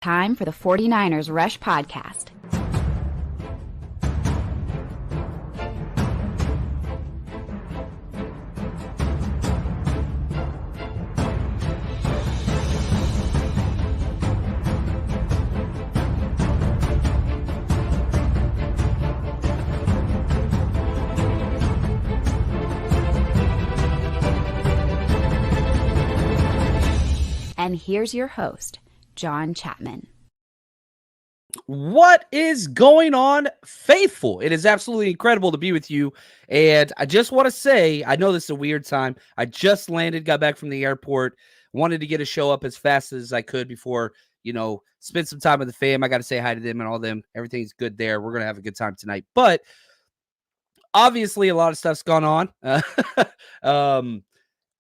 Time for the 49ers Rush Podcast. And here's your host, John Chapman. What is going on, faithful? It is absolutely incredible to be with you. And I just want to say, I know this is a weird time. I just landed, got back from the airport, wanted to get a show up as fast as I could before, spend some time with the fam. I got to say hi to them and all them. Everything's good there. We're going to have a good time tonight. But obviously, a lot of stuff's gone on.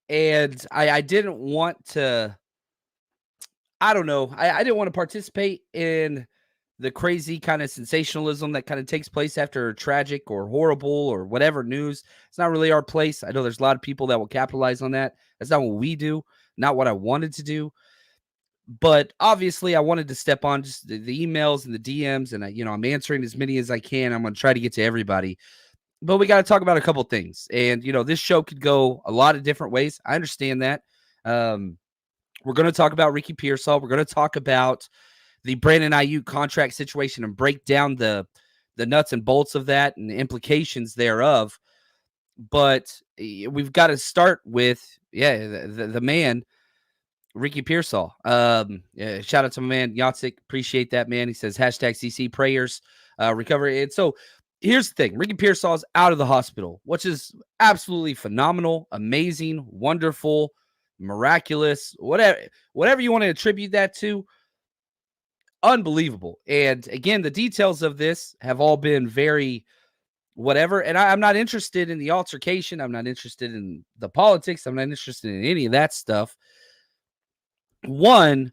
And I didn't want to, I don't know. I didn't want to participate in the crazy kind of sensationalism that kind of takes place after tragic or horrible or whatever news. It's not really our place. I know there's a lot of people that will capitalize on that. That's not what we do, not what I wanted to do. But obviously, I wanted to step on just the emails and the DMs, and I'm answering as many as I can. I'm going to try to get to everybody. But we got to talk about a couple things. And, this show could go a lot of different ways. I understand that. We're going to talk about Ricky Pearsall. We're going to talk about the Brandon Aiyuk contract situation and break down the nuts and bolts of that and the implications thereof. But we've got to start with, the man, Ricky Pearsall. Shout out to my man, Yatsik. Appreciate that, man. He says, #CC prayers, recovery. And so here's the thing. Ricky Pearsall is out of the hospital, which is absolutely phenomenal, amazing, wonderful, miraculous, whatever you want to attribute that to. Unbelievable. And again, the details of this have all been very whatever. And I'm not interested in the altercation. I'm not interested in the politics. I'm not interested in any of that stuff. One,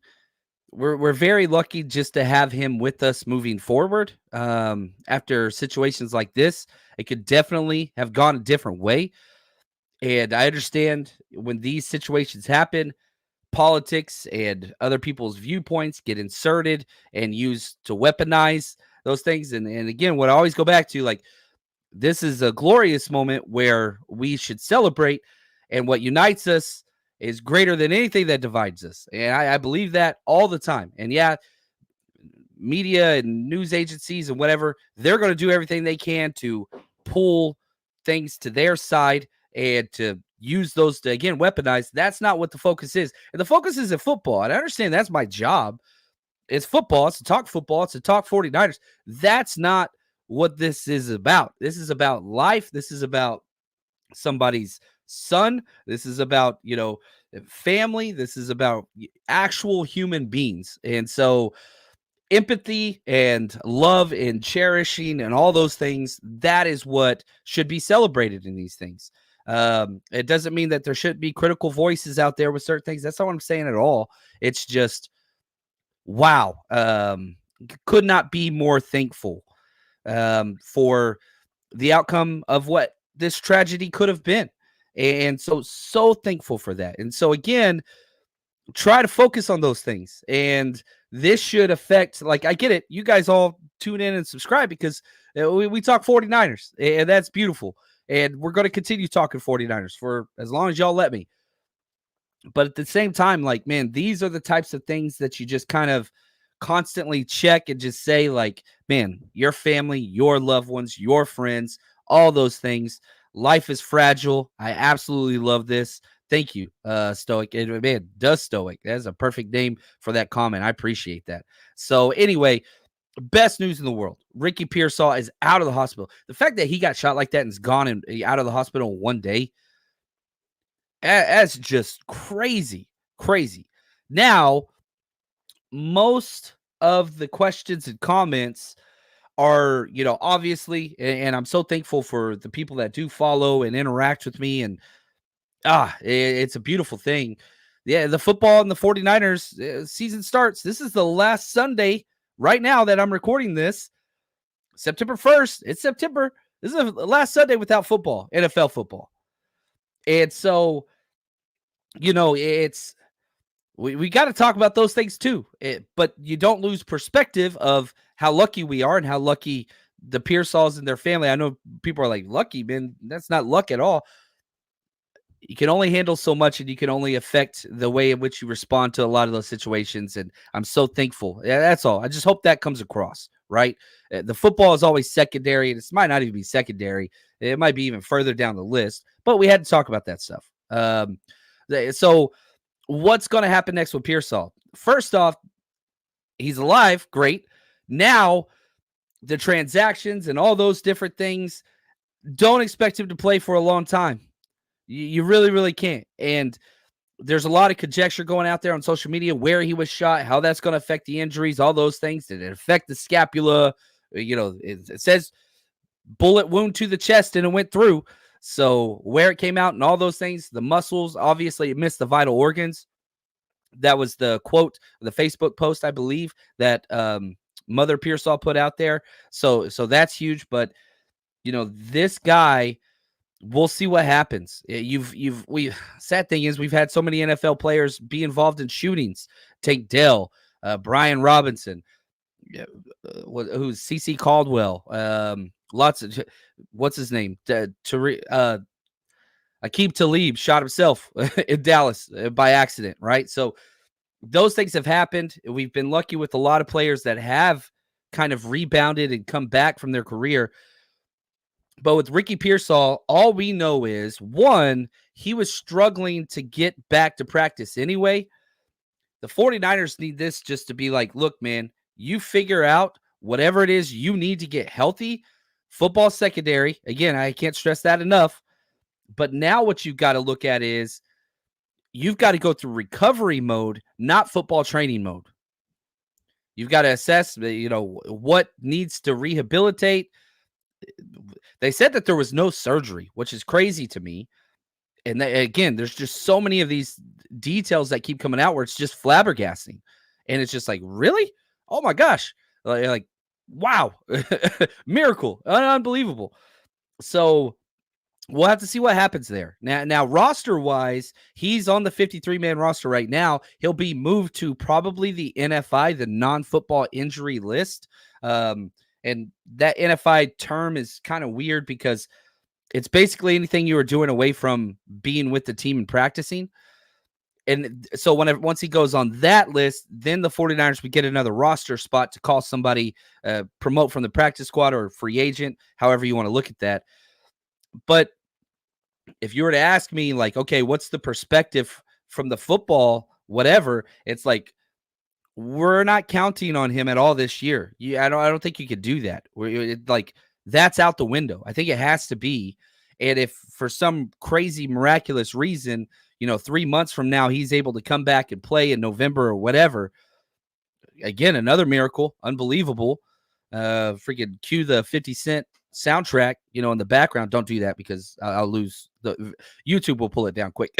we're very lucky just to have him with us moving forward. After situations like this, it could definitely have gone a different way. And I understand when these situations happen, politics and other people's viewpoints get inserted and used to weaponize those things. And again, what I always go back to, this is a glorious moment where we should celebrate, and what unites us is greater than anything that divides us. And I believe that all the time. And media and news agencies and whatever, they're going to do everything they can to pull things to their side and to use those to, again, weaponize. That's not what the focus is. And the focus is in football. And I understand that's my job. It's football. It's to talk football. It's to talk 49ers. That's not what this is about. This is about life. This is about somebody's son. This is about, family. This is about actual human beings. And so empathy and love and cherishing and all those things, that is what should be celebrated in these things. It doesn't mean that there shouldn't be critical voices out there with certain things. That's not what I'm saying at all. It's just, wow. Could not be more thankful for the outcome of what this tragedy could have been. And so thankful for that. And so again, try to focus on those things. And this should affect, I get it. You guys all tune in and subscribe because we talk 49ers, and that's beautiful. And we're going to continue talking 49ers for as long as y'all let me. But at the same time, man, these are the types of things that you just kind of constantly check and just say, man, your family, your loved ones, your friends, all those things. Life is fragile. I absolutely love this. Thank you, Stoic. And man, does Stoic. That's a perfect name for that comment. I appreciate that. So anyway, best news in the world. Ricky Pearsall is out of the hospital. The fact that he got shot like that and is gone and out of the hospital in one day, that's just crazy, crazy. Now, most of the questions and comments are, obviously, and I'm so thankful for the people that do follow and interact with me. And it's a beautiful thing. Yeah, the football and the 49ers season starts. This is the last Sunday right now that I'm recording this, September 1st. It's September. This is the last Sunday without football, NFL football. And so, it's we got to talk about those things too. But you don't lose perspective of how lucky we are and how lucky the Pearsalls and their family. I know people are like, lucky, man. That's not luck at all. You can only handle so much, and you can only affect the way in which you respond to a lot of those situations. And I'm so thankful. Yeah, that's all. I just hope that comes across, right? The football is always secondary, and it might not even be secondary. It might be even further down the list, but we had to talk about that stuff. So what's going to happen next with Pearsall? First off, he's alive. Great. Now, the transactions and all those different things, don't expect him to play for a long time. You really, really can't. And there's a lot of conjecture going out there on social media where he was shot, how that's going to affect the injuries, all those things. Did it affect the scapula? It says bullet wound to the chest and it went through. So where it came out and all those things, the muscles, obviously it missed the vital organs. That was the quote, the Facebook post, I believe, that Mother Pearsall put out there. So that's huge. But, this guy, we'll see what happens. Sad thing is we've had so many NFL players be involved in shootings. Tank Dell, Brian Robinson, who's CC Caldwell, lots of, what's his name? Aqib Talib shot himself in Dallas by accident, right? So those things have happened. We've been lucky with a lot of players that have kind of rebounded and come back from their career. But with Ricky Pearsall, all we know is, one, he was struggling to get back to practice anyway. The 49ers need this just to be like, look, man, you figure out whatever it is you need to get healthy. Football secondary. Again, I can't stress that enough. But now what you've got to look at is you've got to go through recovery mode, not football training mode. You've got to assess, what needs to rehabilitate. They said that there was no surgery, which is crazy to me. And again, there's just so many of these details that keep coming out where it's just flabbergasting. And it's just like, really? Oh my gosh. Like wow. Miracle. Unbelievable. So we'll have to see what happens there. Now roster-wise, he's on the 53-man roster right now. He'll be moved to probably the NFI, the non-football injury list. And that NFI term is kind of weird because it's basically anything you were doing away from being with the team and practicing. And so once he goes on that list, then the 49ers would get another roster spot to call somebody, promote from the practice squad or free agent, however you want to look at that. But if you were to ask me, like, okay, what's the perspective from the football, whatever, it's like, we're not counting on him at all this year. I don't think you could do that. That's out the window. I think it has to be. And if for some crazy miraculous reason, 3 months from now, he's able to come back and play in November or whatever, again, another miracle, unbelievable. Freaking cue the 50 Cent soundtrack, in the background. Don't do that because I'll lose. YouTube will pull it down quick.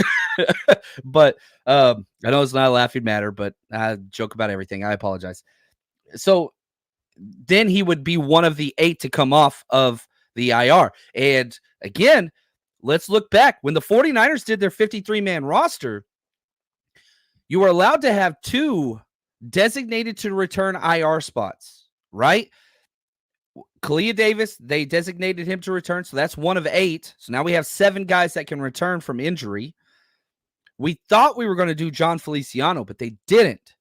But I know it's not a laughing matter, but I joke about everything. I apologize. So then he would be one of the 8 to come off of the IR. And again, let's look back. When the 49ers did their 53-man roster, you were allowed to have 2 designated to return IR spots, right? Kalia Davis, they designated him to return, so that's one of 8. So now we have 7 guys that can return from injury. We thought we were going to do John Feliciano, but they didn't.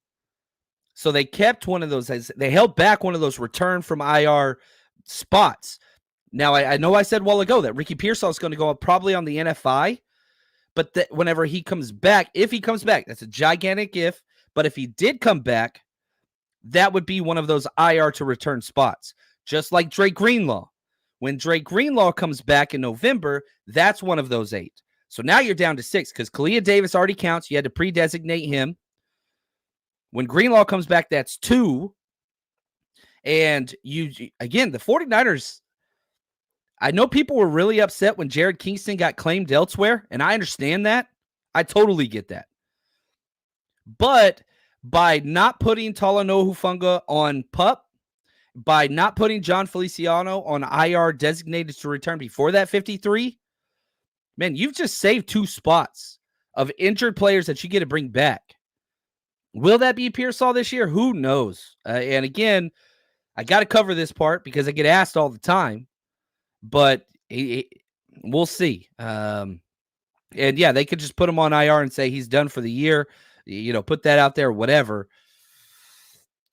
So they kept one of those. They held back one of those return from IR spots. Now, I know I said a while ago that Ricky Pearsall is going to go up probably on the NFI, but whenever he comes back, if he comes back, that's a gigantic if, but if he did come back, that would be one of those IR to return spots. Just like Dre Greenlaw. When Dre Greenlaw comes back in November, that's one of those 8. So now you're down to 6 because Kalia Davis already counts. You had to pre-designate him. When Greenlaw comes back, that's 2. And again, the 49ers, I know people were really upset when Jared Kingston got claimed elsewhere, and I understand that. I totally get that. But by not putting Talanoa Hufanga on PUP, by not putting John Feliciano on IR designated to return before that 53, man, you've just saved 2 spots of injured players that you get to bring back. Will that be Pearsall this year? Who knows? And again, I got to cover this part because I get asked all the time, but we'll see. And yeah, they could just put him on IR and say he's done for the year. Put that out there, whatever.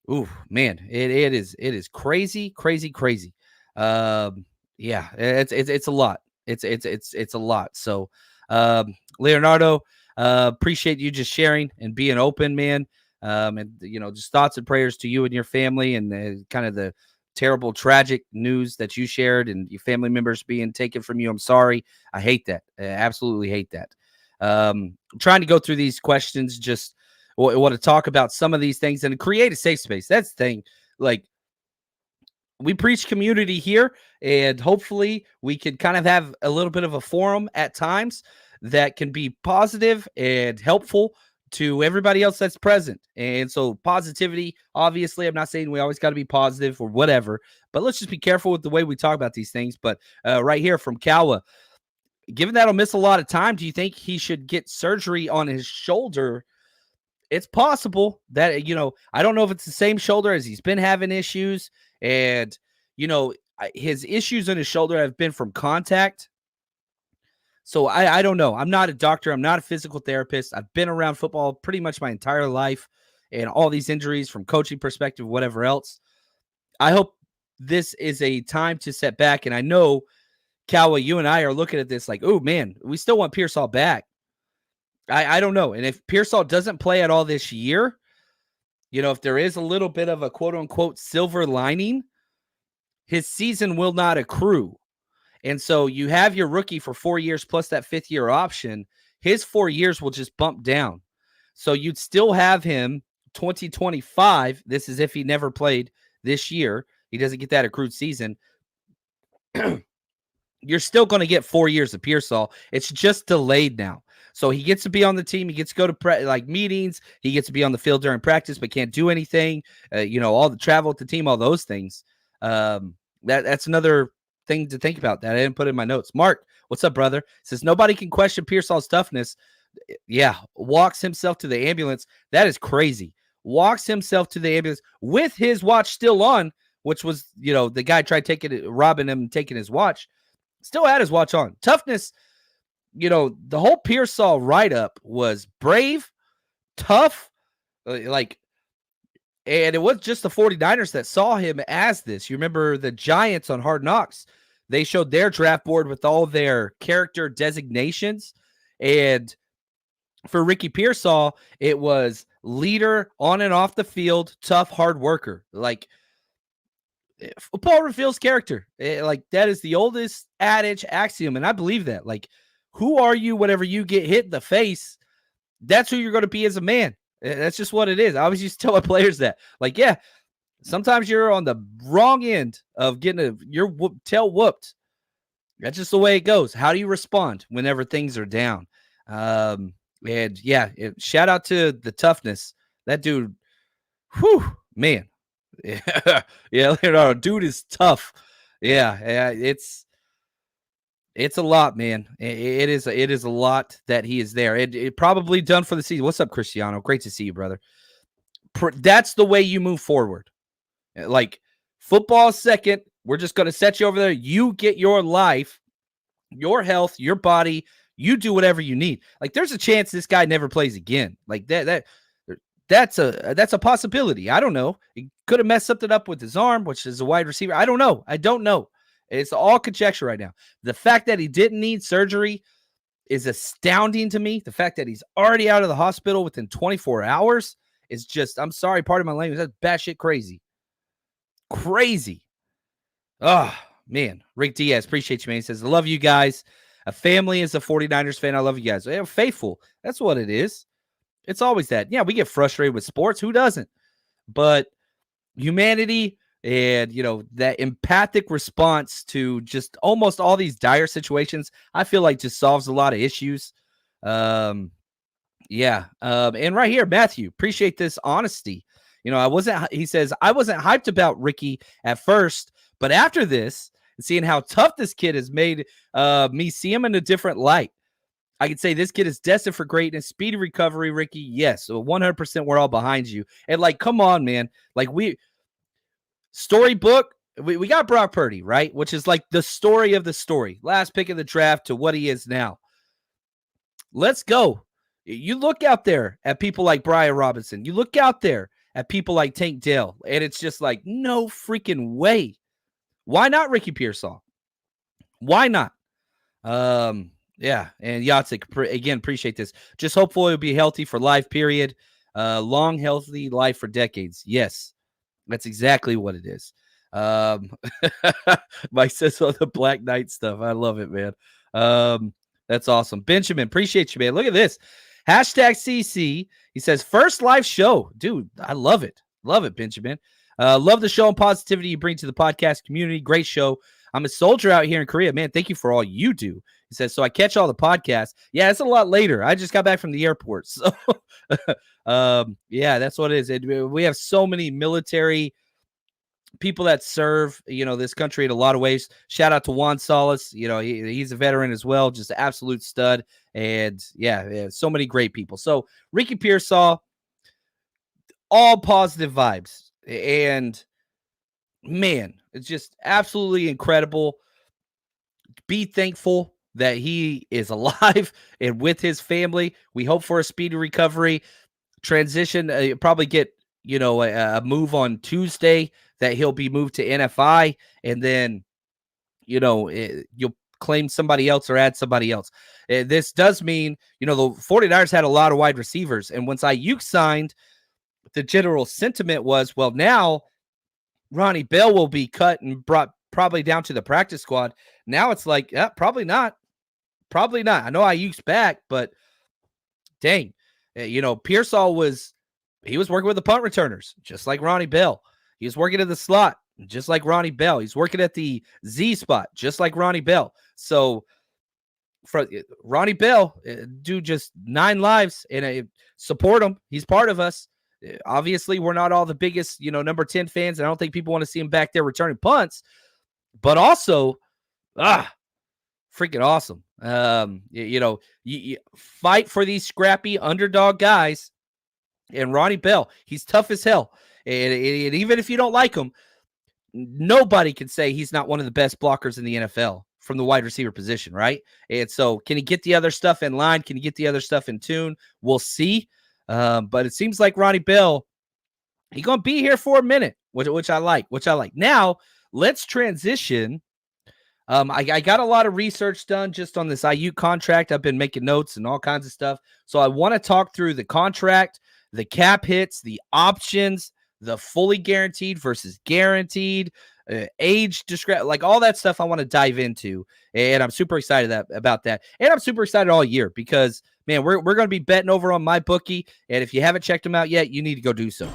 Ooh, man, it is crazy. Yeah, it's a lot. It's a lot. So, Leonardo, appreciate you just sharing and being open, man. And just thoughts and prayers to you and your family, and kind of the terrible, tragic news that you shared, and your family members being taken from you. I'm sorry. I hate that. I absolutely hate that. I'm trying to go through these questions, just want to talk about some of these things and create a safe space. That's the thing. Like, we preach community here, and hopefully we can kind of have a little bit of a forum at times that can be positive and helpful to everybody else that's present. And so positivity, obviously, I'm not saying we always got to be positive or whatever, but let's just be careful with the way we talk about these things. But right here from Kawa, given that he'll miss a lot of time, do you think he should get surgery on his shoulder? It's possible that, I don't know if it's the same shoulder as he's been having issues. And, his issues on his shoulder have been from contact. So I don't know. I'm not a doctor. I'm not a physical therapist. I've been around football pretty much my entire life, and all these injuries from coaching perspective, whatever else. I hope this is a time to set back. And I know, Kawa, you and I are looking at this like, oh, man, we still want Pearsall back. I don't know. And if Pearsall doesn't play at all this year, if there is a little bit of a quote unquote silver lining, his season will not accrue. And so you have your rookie for 4 years plus that 5th year option. His 4 years will just bump down. So you'd still have him 2025. This is if he never played this year. He doesn't get that accrued season. You're still going to get 4 years of Pearsall. It's just delayed now. So he gets to be on the team. He gets to go to meetings. He gets to be on the field during practice, but can't do anything. All the travel with the team, all those things. That's another thing to think about that I didn't put in my notes. Mark, what's up, brother? Says nobody can question Pearsall's toughness. Yeah, walks himself to the ambulance. That is crazy. Walks himself to the ambulance with his watch still on, which was, the guy tried robbing him and taking his watch. Still had his watch on. Toughness. The whole Pearsall write-up was brave, tough, and it was just the 49ers that saw him as this. You remember the Giants on Hard Knocks. They showed their draft board with all their character designations. And for Ricky Pearsall, it was leader on and off the field, tough, hard worker. Football reveals character. That is the oldest adage, axiom, and I believe that. Who are you whenever you get hit in the face? That's who you're going to be as a man. That's just what it is. I always used to tell my players that. Sometimes you're on the wrong end of getting your tail whooped. That's just the way it goes. How do you respond whenever things are down? Shout out to the toughness. That dude, whew, man. Yeah, Leonardo, dude is tough. Yeah, it's a lot, man. It is a lot that he is there. It probably done for the season. What's up, Cristiano? Great to see you, brother. That's the way you move forward. Football second. We're just going to set you over there. You get your life, your health, your body. You do whatever you need. There's a chance this guy never plays again. That's a possibility. I don't know. He could have messed something up with his arm, which is a wide receiver. I don't know. It's all conjecture right now. The fact that he didn't need surgery is astounding to me. The fact that he's already out of the hospital within 24 hours is just, I'm sorry, pardon my language, that's batshit crazy. Crazy. Oh, man. Rick Diaz, appreciate you, man. He says, I love you guys. A family is a 49ers fan. I love you guys. They're faithful. That's what it is. It's always that. Yeah, we get frustrated with sports. Who doesn't? But humanity and, that empathic response to just almost all these dire situations, I feel like just solves a lot of issues. And right here, Matthew, appreciate this honesty. He says, I wasn't hyped about Ricky at first, but after this, seeing how tough this kid has made me see him in a different light. I can say this kid is destined for greatness, speedy recovery, Ricky. Yes, so 100% we're all behind you. And like, come on, man. Like storybook, we got Brock Purdy, right? Which is like the story of the story. Last pick of the draft to what he is now. Let's go. You look out there at people like Brian Robinson. You look out there at people like Tank Dell, and it's just like, no freaking way. Why not Ricky Pearsall? Why not? Yeah, and Yatsik, again, appreciate this. Just hopeful he'll be healthy for life, period. Long, healthy life for decades. Yes, that's exactly what it is. Mike says all the Black Knight stuff. I love it, man. That's awesome. Benjamin, appreciate you, man. Look at this. Hashtag CC. He says, first live show. Dude, I love it. Love it, Benjamin. Love the show and positivity you bring to the podcast community. Great show. I'm a soldier out here in Korea. Man, thank you for all you do. He says, so I catch all the podcasts. Yeah, it's a lot later. I just got back from the airport. So, yeah, that's what it is. We have so many military people that serve, this country in a lot of ways. Shout out to Juan Salas. He's a veteran as well. Just an absolute stud. And yeah, so many great people. So Ricky Pearsall, all positive vibes. And man, it's just absolutely incredible. Be thankful that he is alive and with his family. We hope for a speedy recovery. Transition, probably get, a move on Tuesday that he'll be moved to NFI. And then, you'll claim somebody else or add somebody else. This does mean, the 49ers had a lot of wide receivers. And once Aiyuk signed, the general sentiment was, well, now Ronnie Bell will be cut and brought probably down to the practice squad. Now it's like, yeah, probably not. Probably not. I know Aiyuk's back, but dang, Pearsall was working with the punt returners, just like Ronnie Bell. He was working at the slot, just like Ronnie Bell. He's working at the Z spot, just like Ronnie Bell. So for Ronnie Bell, do just 9 lives and support him. He's part of us. Obviously, we're not all the biggest, number 10 fans. I don't think people want to see him back there returning punts, but also, freaking awesome. You fight for these scrappy underdog guys. And Ronnie Bell, he's tough as hell. And even if you don't like him, nobody can say he's not one of the best blockers in the NFL from the wide receiver position, right? And so can he get the other stuff in line? Can he get the other stuff in tune? We'll see. But it seems like Ronnie Bell, he's going to be here for a minute, which I like. Now, let's transition. I got a lot of research done just on this Aiyuk contract. I've been making notes and all kinds of stuff. So I want to talk through the contract, the cap hits, the options, the fully guaranteed versus guaranteed, age discrepancy, like all that stuff I want to dive into. And I'm super excited about that. And I'm super excited all year because, man, we're going to be betting over on MyBookie. And if you haven't checked them out yet, you need to go do so.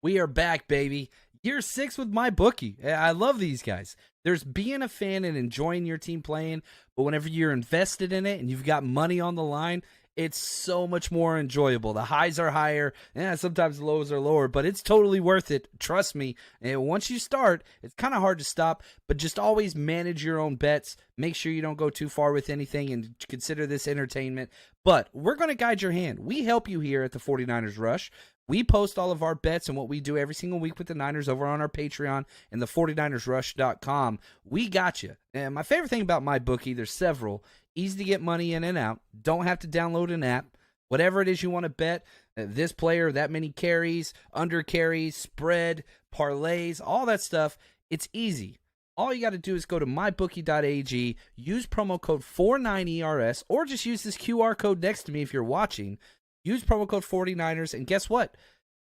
We are back, baby. Year 6 with MyBookie. I love these guys. There's being a fan and enjoying your team playing, but whenever you're invested in it and you've got money on the line, it's so much more enjoyable. The highs are higher, sometimes the lows are lower, but it's totally worth it. Trust me. And once you start, it's kind of hard to stop, but just always manage your own bets. Make sure you don't go too far with anything and consider this entertainment. But we're going to guide your hand. We help you here at the 49ers Rush. We post all of our bets and what we do every single week with the Niners over on our Patreon and the 49ersrush.com. We got you. And my favorite thing about MyBookie, there's several. Easy to get money in and out. Don't have to download an app. Whatever it is you want to bet, this player, that many carries, under carries, spread, parlays, all that stuff, it's easy. All you got to do is go to mybookie.ag, use promo code 49ERS, or just use this QR code next to me if you're watching. Use promo code 49ers, and guess what?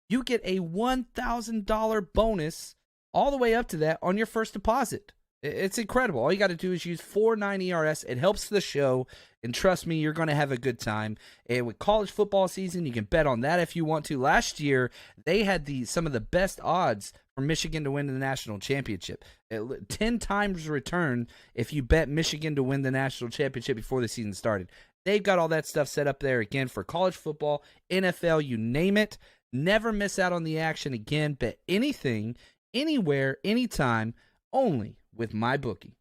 You get a $1,000 bonus all the way up to that on your first deposit. It's incredible. All you got to do is use 49ERS. It helps the show, and trust me, you're going to have a good time. And with college football season, you can bet on that if you want to. Last year, they had some of the best odds for Michigan to win the national championship. 10 times return if you bet Michigan to win the national championship before the season started. They've got all that stuff set up there, again, for college football, NFL, you name it. Never miss out on the action again. Bet anything, anywhere, anytime, only with MyBookie.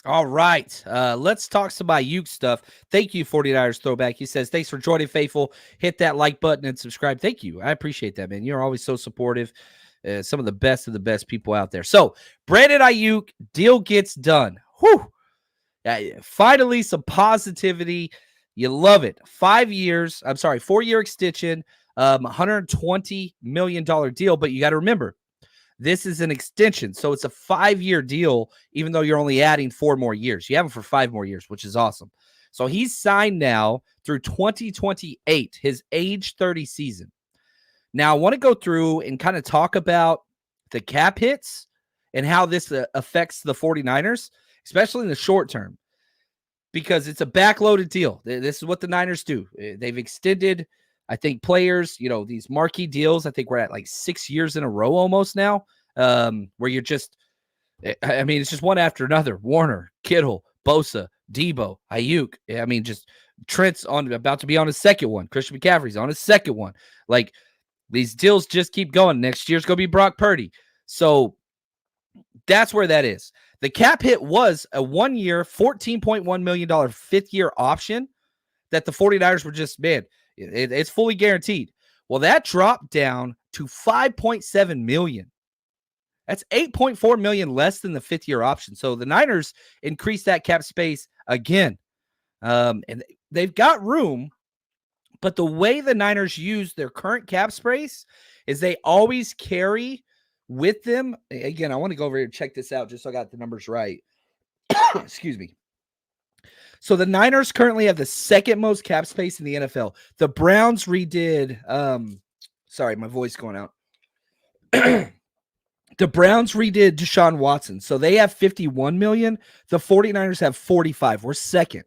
All right. Let's talk some Aiyuk stuff. Thank you, 49ers Throwback. He says, thanks for joining, Faithful. Hit that like button and subscribe. Thank you. I appreciate that, man. You're always so supportive. Some of the best people out there. So, Brandon Aiyuk, deal gets done. Whew. Finally, some positivity. You love it. 4-year extension, $120 million deal. But you got to remember, this is an extension. So it's a 5-year deal, even though you're only adding 4 more years. You have him for 5 more years, which is awesome. So he's signed now through 2028, his age 30 season. Now, I want to go through and kind of talk about the cap hits and how this affects the 49ers, especially in the short term, because it's a backloaded deal. This is what the Niners do. They've extended, I think, players, these marquee deals. I think we're at like 6 years in a row almost now, where you're just, it's just one after another. Warner, Kittle, Bosa, Debo, Aiyuk. Just Trent's about to be on his second one. Christian McCaffrey's on his second one. Like, these deals just keep going. Next year's going to be Brock Purdy. So that's where that is. The cap hit was a 1-year, $14.1 million 5th-year option that the 49ers were just, it's fully guaranteed. Well, that dropped down to $5.7 million. That's $8.4 million less than the 5th-year option. So the Niners increased that cap space again. And they've got room. But the way the Niners use their current cap space is they always carry with them. Again, I want to go over here and check this out just so I got the numbers right. Excuse me. So the Niners currently have the second most cap space in the NFL. The Browns redid, sorry, my voice going out. The Browns redid Deshaun Watson. So they have 51 million. The 49ers have 45. We're second.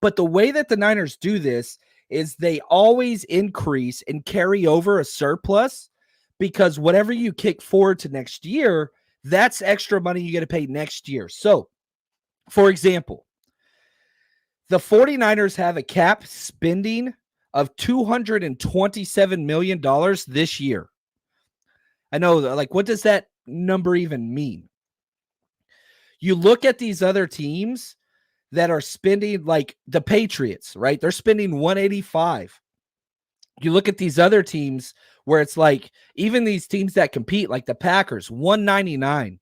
But the way that the Niners do this is they always increase and carry over a surplus, because whatever you kick forward to next year, that's extra money you get to pay next year. So, for example, the 49ers have a cap spending of $227 million this year. I know, like, what does that number even mean? You look at these other teams that are spending, like the Patriots, right? They're spending 185. You look at these other teams where it's like, even these teams that compete, like the Packers, 199.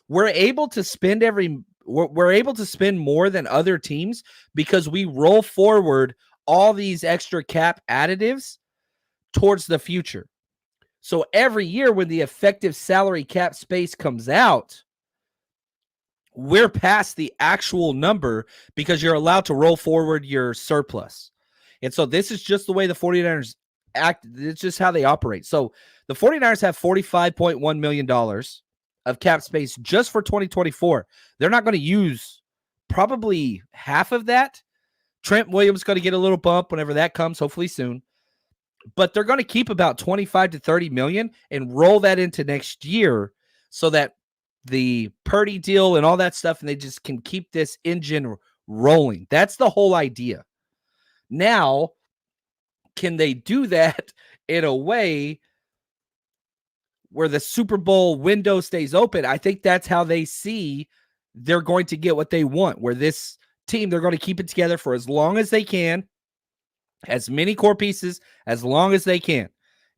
We're able to spend more than other teams because we roll forward all these extra cap additives towards the future. So every year when the effective salary cap space comes out, we're past the actual number because you're allowed to roll forward your surplus. And so this is just the way the 49ers act. It's just how they operate. So the 49ers have $45.1 million of cap space just for 2024. They're not going to use probably half of that. Trent Williams is going to get a little bump whenever that comes, hopefully soon. But they're going to keep about 25 to 30 million and roll that into next year so that the Purdy deal and all that stuff, and they just can keep this engine rolling. That's the whole idea. Now, can they do that in a way where the Super Bowl window stays open? I think that's how they see they're going to get what they want, where this team, they're going to keep it together for as long as they can, as many core pieces as long as they can.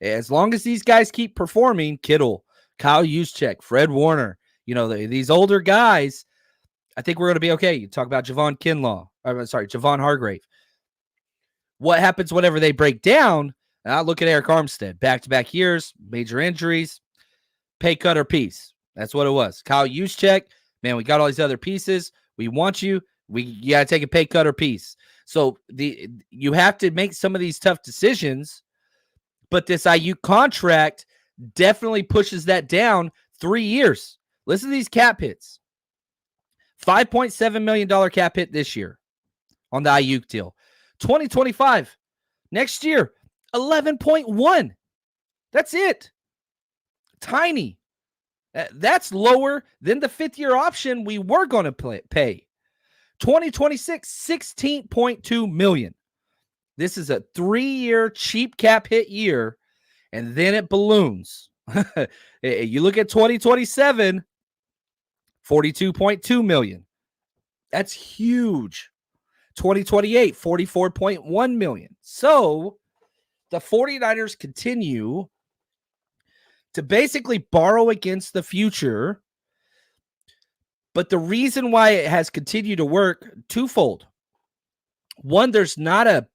As long as these guys keep performing, Kittle, Kyle Juszczyk, Fred Warner, these older guys, I think we're going to be okay. You talk about Javon Hargrave. What happens whenever they break down? Look at Eric Armstead. Back-to-back years, major injuries, pay cut or piece. That's what it was. Kyle Juszczyk, man, we got all these other pieces. We want you. You got to take a pay cut or piece. So you have to make some of these tough decisions, but this Aiyuk contract definitely pushes that down 3 years. Listen to these cap hits. $5.7 million cap hit this year on the Aiyuk deal. 2025, next year, 11.1. That's it. Tiny. That's lower than the 5th-year option we were going to pay. 2026, $16.2 million. This is a 3-year cheap cap hit year, and then it balloons. You look at 2027, $42.2 million. That's huge. 2028, $44.1 million. So the 49ers continue to basically borrow against the future. But the reason why it has continued to work, twofold. One, there's not a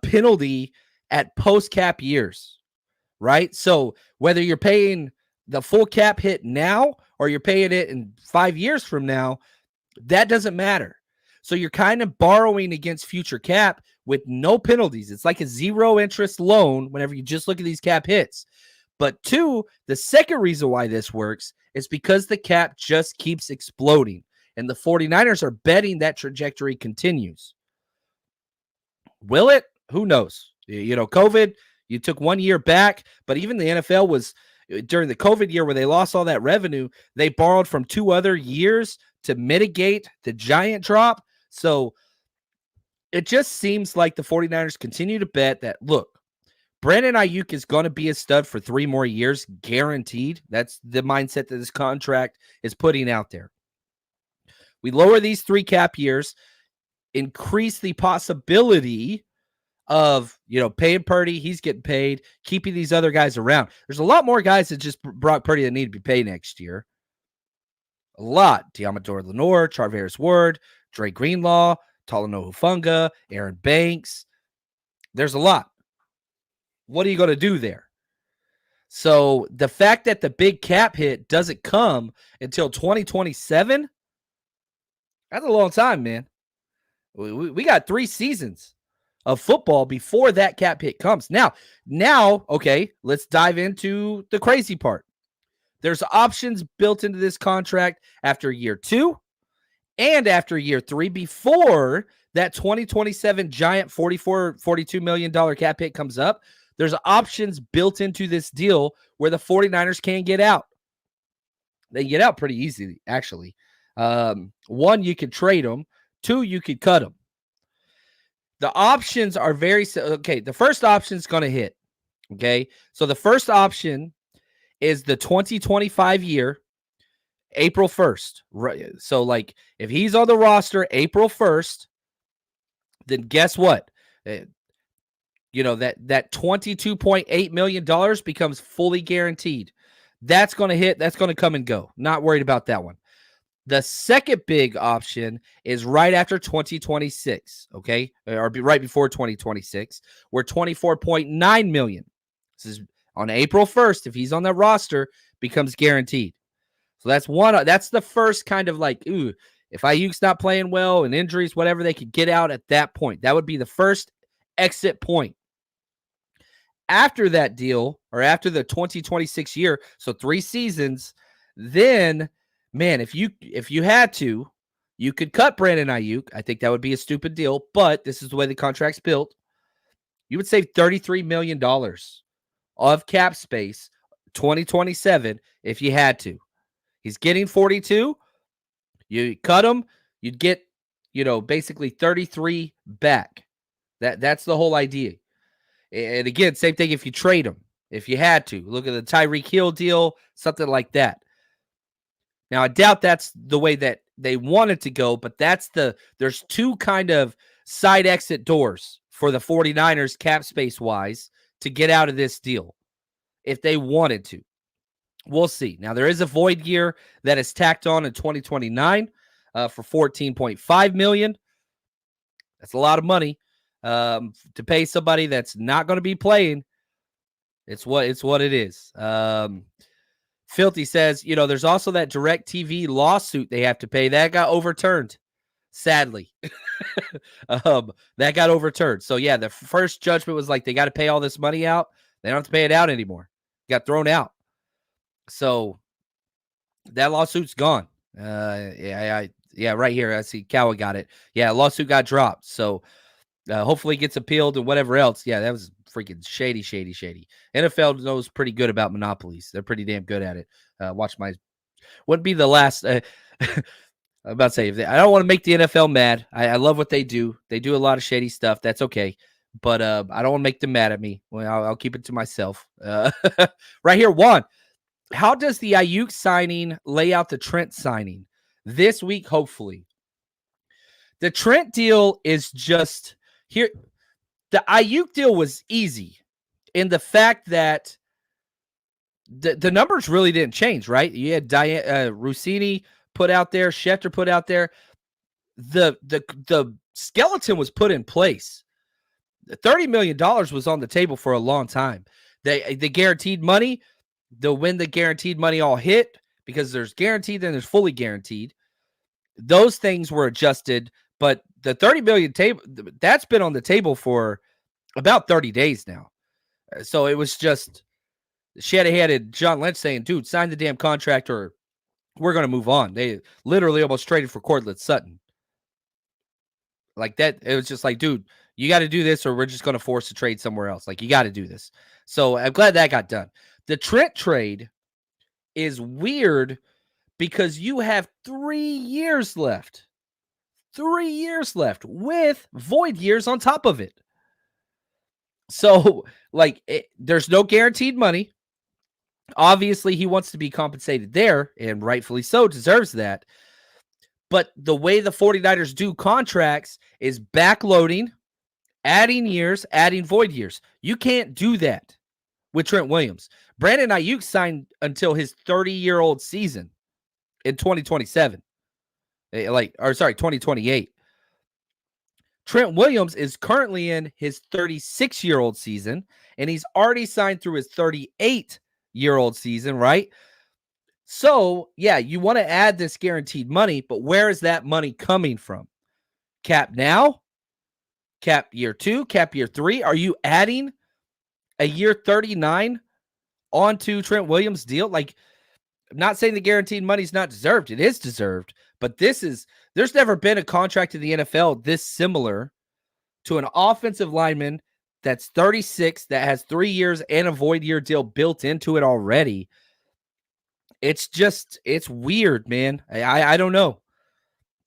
penalty at post-cap years, right? So whether you're paying the full cap hit now or you're paying it in 5 years from now, that doesn't matter. So you're kind of borrowing against future cap with no penalties. It's like a zero interest loan whenever you just look at these cap hits. But two, the second reason why this works is because the cap just keeps exploding. And the 49ers are betting that trajectory continues. Will it? Who knows? You know, COVID, you took 1 year back, but even the NFL was, during the COVID year where they lost all that revenue, they borrowed from 2 other years to mitigate the giant drop. So it just seems like the 49ers continue to bet that, look, Brandon Aiyuk is going to be a stud for 3 more years, guaranteed. That's the mindset that this contract is putting out there. We lower these 3 cap years, increase the possibility of, you know, paying Purdy, he's getting paid, keeping these other guys around. There's a lot more guys that just brought Purdy that need to be paid next year. A lot. Deommodore Lenoir, Charvarius Ward, Dre Greenlaw, Talanoa Hufanga, Aaron Banks. There's a lot. What are you going to do there? So the fact that the big cap hit doesn't come until 2027, that's a long time, man. We got 3 seasons of football before that cap hit comes. Now, okay, let's dive into the crazy part. There's options built into this contract after year 2 and after year 3 before that 2027 giant $42 million cap hit comes up. There's options built into this deal where the 49ers can get out. They get out pretty easily, actually. 1, you could trade them. 2, you could cut them. The options are okay. The first option is going to hit. Okay. So the first option is the 2025 year, April 1st. Right. So, like, if he's on the roster April 1st, then guess what? You know, that $22.8 million becomes fully guaranteed. That's going to hit. That's going to come and go. Not worried about that one. The second big option is right after 2026, okay? Or right before 2026, where $24.9 million. This is on April 1st, if he's on the roster, becomes guaranteed. So that's one. That's the first kind of like, ooh, if Aiyuk's not playing well and injuries, whatever, they could get out at that point. That would be the first exit point. After that deal, or after the 2026 year, so 3 seasons, then, man, if you had to, you could cut Brandon Aiyuk. I think that would be a stupid deal, but this is the way the contract's built. You would save $33 million of cap space 2027 if you had to. He's getting 42. You cut him, you'd get, you know, basically 33 back. That's the whole idea. And again, same thing if you trade him, if you had to. Look at the Tyreek Hill deal, something like that. Now, I doubt that's the way that they wanted to go, but there's 2 kind of side exit doors for the 49ers cap space-wise to get out of this deal if they wanted to. We'll see. Now, there is a void year that is tacked on in 2029 for $14.5 million. That's a lot of money to pay somebody that's not going to be playing. It's what it is. Filthy says, you know, there's also that DirecTV lawsuit they have to pay. That got overturned, sadly. That got overturned. So, yeah, the first judgment was like they got to pay all this money out. They don't have to pay it out anymore. It got thrown out. So that lawsuit's gone. Yeah, right here. I see Cowa got it. Yeah, lawsuit got dropped. So hopefully it gets appealed and whatever else. Yeah, that was freaking shady. NFL knows pretty good about monopolies. They're pretty damn good at it. Wouldn't be the last. I'm about to say, I don't want to make the NFL mad. I love what they do. They do a lot of shady stuff. That's okay. But I don't want to make them mad at me. Well, I'll keep it to myself. Right here, Juan. How does the Aiyuk signing lay out the Trent signing? this week, hopefully. The Trent deal is just here. The Aiyuk deal was easy in the fact that the numbers really didn't change, right? You had Rossini put out there, Schefter put out there. The skeleton was put in place. $30 million was on the table for a long time. The guaranteed money, when the guaranteed money all hit, because there's guaranteed and there's fully guaranteed, those things were adjusted. But the $30 million table, that's been on the table for about 30 days now. So it was just Shanahan and John Lynch saying, dude, sign the damn contract or we're going to move on. They literally almost traded for Cortland Sutton. Like that, it was just like, dude, you got to do this or we're just going to force a trade somewhere else. Like, you got to do this. So I'm glad that got done. The Trent trade is weird because you have 3 years left. 3 years left with void years on top of it. So, like, there's no guaranteed money. Obviously, he wants to be compensated there, and rightfully so, deserves that. But the way the 49ers do contracts is backloading, adding years, adding void years. You can't do that with Trent Williams. Brandon Aiyuk signed until his 30-year-old season in 2027. 2028. Trent Williams is currently in his 36-year-old season, and he's already signed through his 38-year-old season, right? So, yeah, you want to add this guaranteed money, but where is that money coming from? Cap now? Cap year 2? Cap year 3? Are you adding a year 39 onto Trent Williams' deal? Like, I'm not saying the guaranteed money is not deserved. It is deserved, but there's never been a contract in the NFL this similar to an offensive lineman that's 36, that has 3 years and a void year deal built into it already. It's weird, man. I don't know.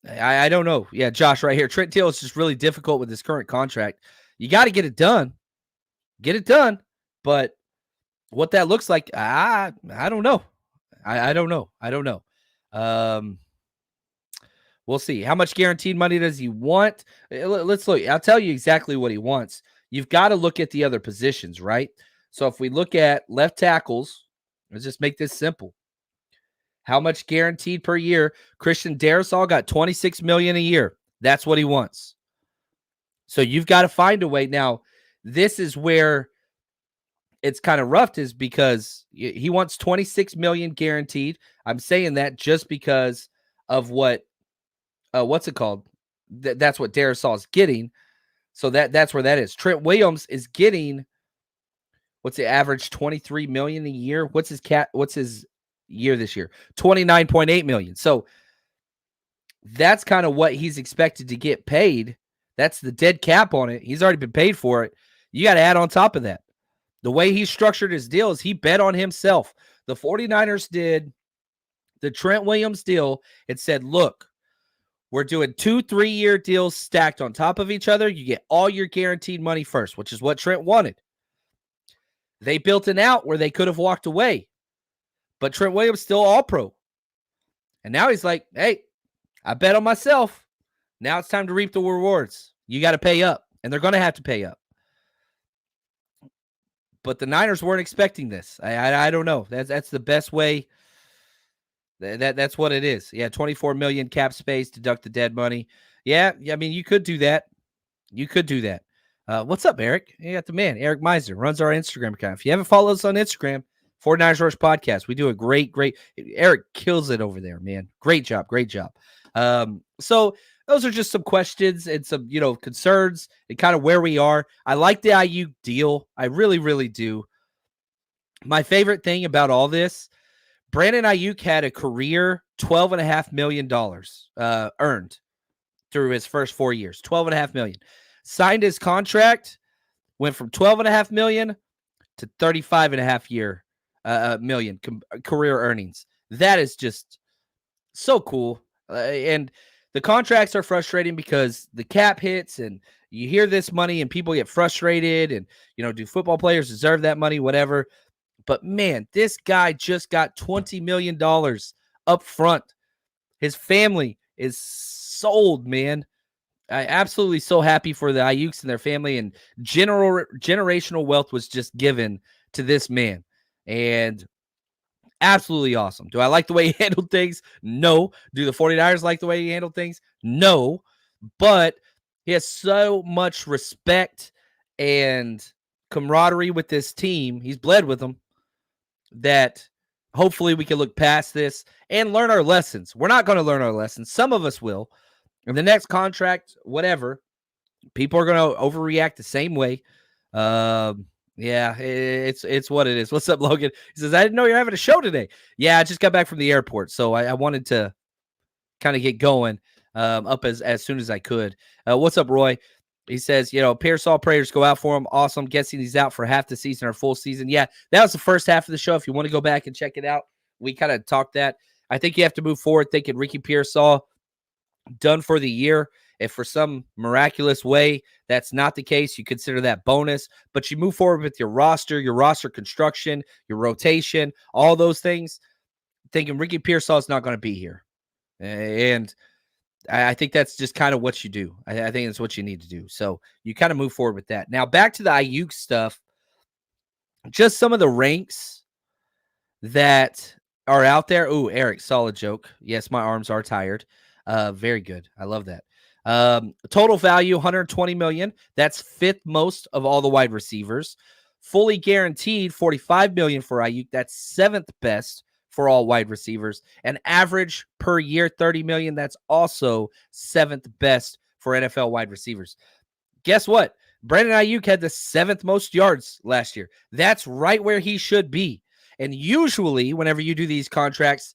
I don't know. Yeah, Josh right here. Trent deal is just really difficult with his current contract. You got to get it done. Get it done. But what that looks like, I don't know. I don't know. I don't know. We'll see. How much guaranteed money does he want? Let's look. I'll tell you exactly what he wants. You've got to look at the other positions, right? So if we look at left tackles, let's just make this simple. How much guaranteed per year? Christian Pearsall got $26 million a year. That's what he wants. So you've got to find a way. Now, this is where it's kind of rough, is because he wants $26 million guaranteed. I'm saying that just because of what's it called? That's what Pearsall is getting. So that's where that is. Trent Williams is getting, what's the average? $23 million a year. What's his year this year? $29.8 million. So that's kind of what he's expected to get paid. That's the dead cap on it. He's already been paid for it. You got to add on top of that. The way he structured his deal is he bet on himself. The 49ers did the Trent Williams deal. It said, look, we're doing 2 3-year deals stacked on top of each other. You get all your guaranteed money first, which is what Trent wanted. They built an out where they could have walked away. But Trent Williams still all-pro. And now he's like, hey, I bet on myself. Now it's time to reap the rewards. You got to pay up. And they're going to have to pay up. But the Niners weren't expecting this. I don't know. That's the best way. That's what it is. Yeah, $24 million cap space, deduct the dead money. Yeah, I mean, you could do that. You could do that. What's up, Eric? You got the man, Eric Meiser, runs our Instagram account. If you haven't followed us on Instagram, 49ers Rush Podcast. We do a great. Eric kills it over there, man. Great job. So those are just some questions and some, concerns and kind of where we are. I like the Aiyuk deal. I really, really do. My favorite thing about all this, Brandon Aiyuk had a career $12.5 million earned through his first 4 years. $12.5 million. Signed his contract, went from $12.5 million to $35.5 million career earnings. That is just so cool. And the contracts are frustrating because the cap hits and you hear this money and people get frustrated and, do football players deserve that money, whatever. But man, this guy just got $20 million up front. His family is sold, man. I absolutely so happy for the Aiyuks and their family, and generational wealth was just given to this man. And absolutely awesome. Do I like the way he handled things? No. Do the 49ers like the way he handled things? No. But he has so much respect and camaraderie with this team. He's bled with them, that hopefully we can look past this and learn our lessons. We're not going to learn our lessons. Some of us will. In the next contract, whatever, people are going to overreact the same way. Yeah, it's what it is. What's up, Logan? He says, I didn't know you're having a show today. Yeah, I just got back from the airport, so I wanted to kind of get going up as soon as I could. What's up, Roy? He says, Pearsall prayers go out for him. Awesome. Guessing he's out for half the season or full season. Yeah, that was the first half of the show. If you want to go back and check it out, we kind of talked that. I think you have to move forward thinking Ricky Pearsall done for the year. If for some miraculous way that's not the case, you consider that bonus. But you move forward with your roster construction, your rotation, all those things, thinking Ricky Pearsall is not going to be here. And I think that's just kind of what you do. I think that's what you need to do. So you kind of move forward with that. Now, back to the Aiyuk stuff. Just some of the ranks that are out there. Ooh, Eric, solid joke. Yes, my arms are tired. Very good. I love that. Total value, $120 million. That's fifth most of all the wide receivers. Fully guaranteed, $45 million for Aiyuk. That's seventh best for all wide receivers. And average per year, $30 million. That's also seventh best for NFL wide receivers. Guess what? Brandon Aiyuk had the seventh most yards last year. That's right where he should be. And usually, whenever you do these contracts,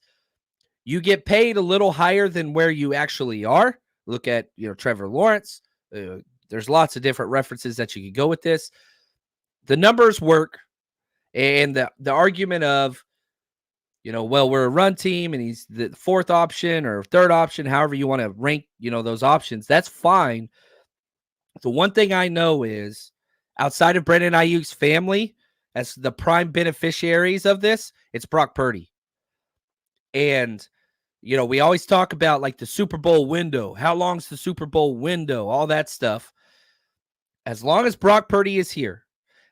you get paid a little higher than where you actually are. Look at, Trevor Lawrence. There's lots of different references that you could go with this. The numbers work. And the argument of, we're a run team and he's the fourth option or third option, however you want to rank, those options, that's fine. The one thing I know is outside of Brandon Aiyuk's family, as the prime beneficiaries of this, it's Brock Purdy. And, we always talk about like the Super Bowl window. How long's the Super Bowl window? All that stuff. As long as Brock Purdy is here,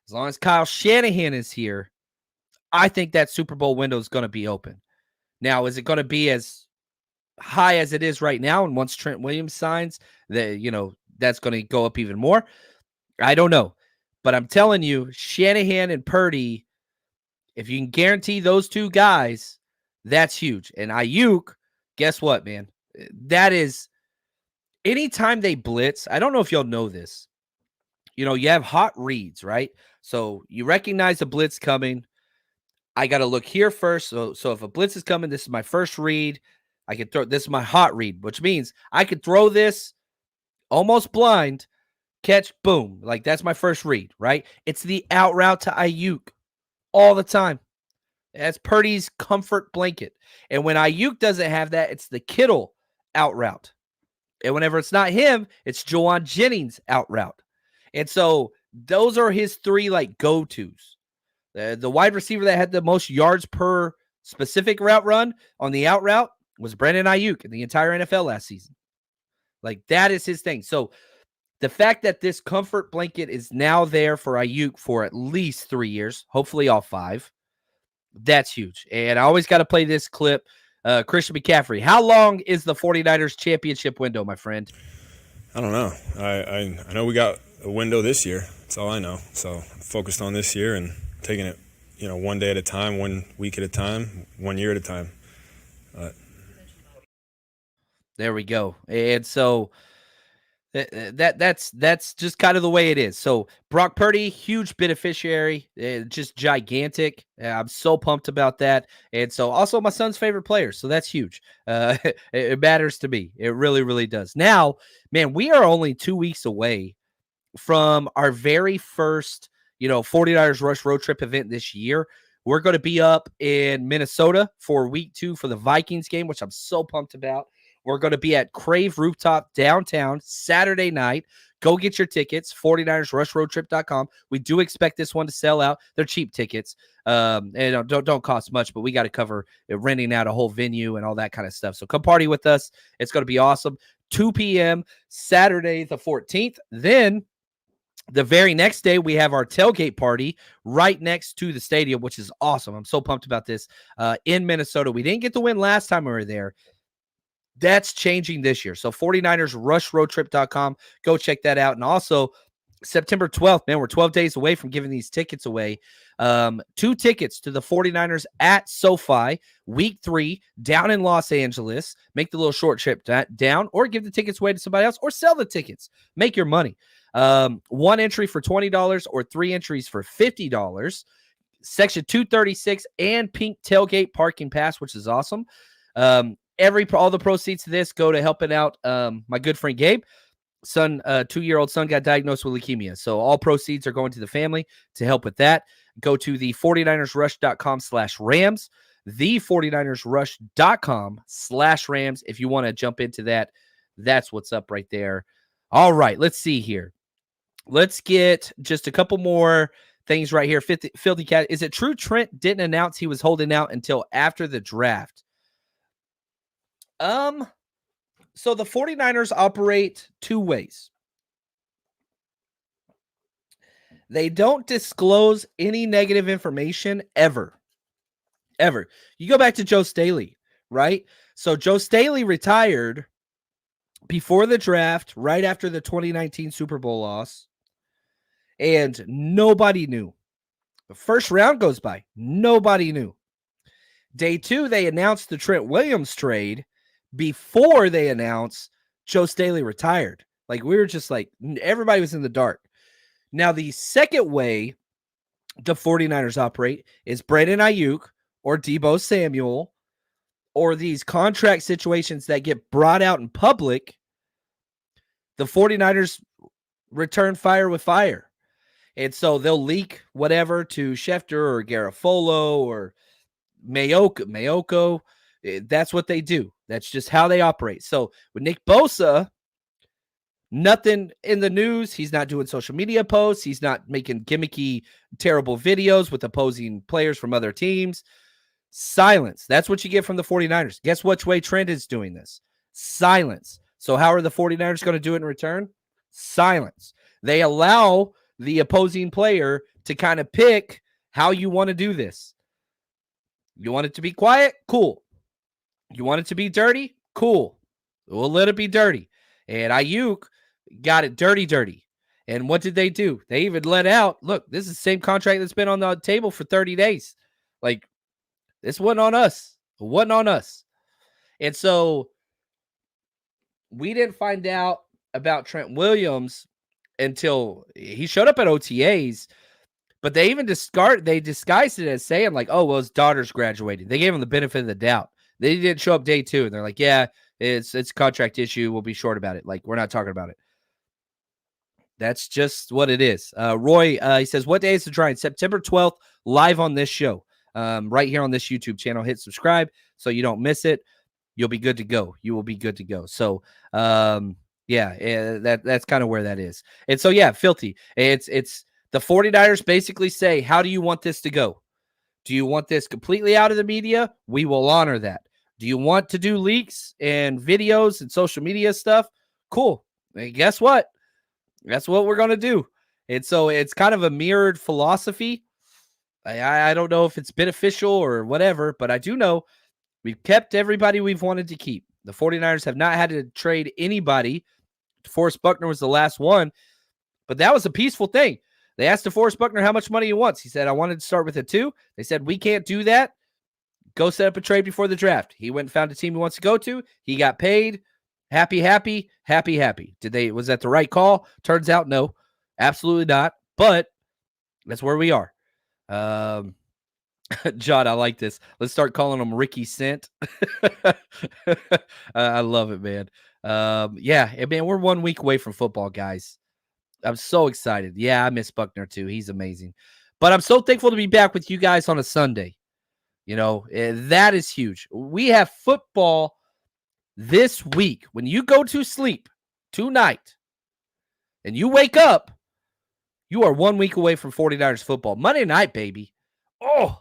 as long as Kyle Shanahan is here, I think that Super Bowl window is going to be open. Now, is it going to be as high as it is right now? And once Trent Williams signs, that's going to go up even more. I don't know. But I'm telling you, Shanahan and Purdy, if you can guarantee those two guys, that's huge. And Aiyuk, guess what, man? That is, anytime they blitz, I don't know if y'all know this. You have hot reads, right? So you recognize a blitz coming. I got to look here first. So if a blitz is coming, this is my first read. I can throw, this is my hot read, which means I could throw this almost blind, catch, boom. Like that's my first read, right? It's the out route to Aiyuk all the time. That's Purdy's comfort blanket. And when Aiyuk doesn't have that, it's the Kittle out route. And whenever it's not him, it's Juwan Jennings out route. And so those are his three like go-tos. The wide receiver that had the most yards per specific route run on the out route was Brandon Aiyuk in the entire NFL last season. Like that is his thing. So the fact that this comfort blanket is now there for Aiyuk for at least 3 years, hopefully all 5, that's huge. And I always got to play this clip. Christian McCaffrey, how long is the 49ers championship window, my friend? I don't know. I know we got a window this year. That's all I know. So I'm focused on this year and taking it, one day at a time, 1 week at a time, 1 year at a time. There we go. And so that's just kind of the way it is. So Brock Purdy, huge beneficiary, just gigantic. I'm so pumped about that. And so also my son's favorite player. So that's huge. It matters to me. It really, really does. Now, man, we are only 2 weeks away from our very first, 49ers Rush road trip event this year. We're going to be up in Minnesota for week 2 for the Vikings game, which I'm so pumped about. We're going to be at Crave Rooftop downtown Saturday night. Go get your tickets, 49ersrushroadtrip.com. We do expect this one to sell out. They're cheap tickets. And don't cost much, but we got to cover renting out a whole venue and all that kind of stuff. So come party with us. It's going to be awesome. 2 p.m. Saturday the 14th. Then the very next day, we have our tailgate party right next to the stadium, which is awesome. I'm so pumped about this in Minnesota. We didn't get the win last time we were there. That's changing this year. So 49ersrushroadtrip.com. Go check that out. And also, September 12th, man, we're 12 days away from giving these tickets away. 2 tickets to the 49ers at SoFi, week 3, down in Los Angeles. Make the little short trip down, or give the tickets away to somebody else, or sell the tickets. Make your money. 1 entry for $20 or 3 entries for $50. Section 236 and pink tailgate parking pass, which is awesome. All the proceeds to this go to helping out my good friend Gabe. 2-year-old son got diagnosed with leukemia. So all proceeds are going to the family to help with that. Go to the 49ersrush.com/Rams, the 49ersrush.com/Rams. If you want to jump into that, that's what's up right there. All right, let's see here. Let's get just a couple more things right here. Filthy Cat, is it true Trent didn't announce he was holding out until after the draft? So the 49ers operate 2 ways. They don't disclose any negative information ever. Ever. You go back to Joe Staley, right? So Joe Staley retired before the draft, right after the 2019 Super Bowl loss, and nobody knew. The first round goes by. Nobody knew. Day 2, they announced the Trent Williams trade before they announced Joe Staley retired. Like, we were just like, everybody was in the dark. Now, the second way the 49ers operate is Brandon Aiyuk or Deebo Samuel, or these contract situations that get brought out in public. The 49ers return fire with fire. And so they'll leak whatever to Schefter or Garofolo or Mayoko. That's what they do. That's just how they operate. So with Nick Bosa, nothing in the news. He's not doing social media posts. He's not making gimmicky, terrible videos with opposing players from other teams. Silence. That's what you get from the 49ers. Guess which way Trent is doing this? Silence. So how are the 49ers going to do it in return? Silence. They allow the opposing player to kind of pick how you want to do this. You want it to be quiet? Cool. You want it to be dirty? Cool. We'll let it be dirty. And Aiyuk got it dirty. And what did they do? They even let out, look, this is the same contract that's been on the table for 30 days. Like, this wasn't on us. It wasn't on us. And so we didn't find out about Trent Williams until he showed up at OTAs, but they even disguised it as saying like, oh, well, his daughter's graduating. They gave him the benefit of the doubt. They didn't show up day 2, and they're like, yeah, it's a contract issue. We'll be short about it. Like, we're not talking about it. That's just what it is. Roy, he says, what day is the drawing? September 12th, live on this show, right here on this YouTube channel. Hit subscribe so you don't miss it. You'll be good to go. You will be good to go. So, that's kind of where that is. And so, yeah, Filthy. It's the 49ers basically say, how do you want this to go? Do you want this completely out of the media? We will honor that. Do you want to do leaks and videos and social media stuff? Cool. And guess what? That's what we're going to do. And so it's kind of a mirrored philosophy. I don't know if it's beneficial or whatever, but I do know we've kept everybody we've wanted to keep. The 49ers have not had to trade anybody. DeForest Buckner was the last one, but that was a peaceful thing. They asked DeForest Buckner how much money he wants. He said, I wanted to start with a 2. They said, we can't do that. Go set up a trade before the draft. He went and found a team he wants to go to. He got paid. Happy. Was that the right call? Turns out, no, absolutely not. But that's where we are. John, I like this. Let's start calling him Ricky Cent. I love it, man. Man, we're 1 week away from football, guys. I'm so excited. Yeah, I miss Buckner too. He's amazing. But I'm so thankful to be back with you guys on a Sunday. You know, that is huge. We have football this week. When you go to sleep tonight, and you wake up, you are 1 week away from 49ers football. Monday night, baby. Oh,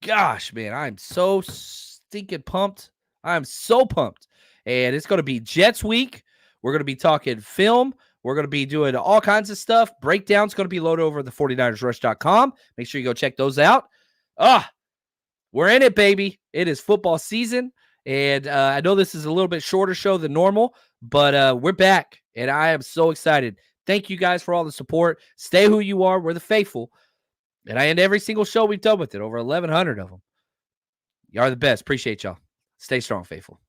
gosh, man. I'm so stinking pumped. I'm so pumped. And it's going to be Jets week. We're going to be talking film. We're going to be doing all kinds of stuff. Breakdown's going to be loaded over at the 49ersrush.com. Make sure you go check those out. We're in it, baby. It is football season. And I know this is a little bit shorter show than normal, but we're back. And I am so excited. Thank you guys for all the support. Stay who you are. We're the faithful. And I end every single show we've done with it. Over 1,100 of them. You are the best. Appreciate y'all. Stay strong, faithful.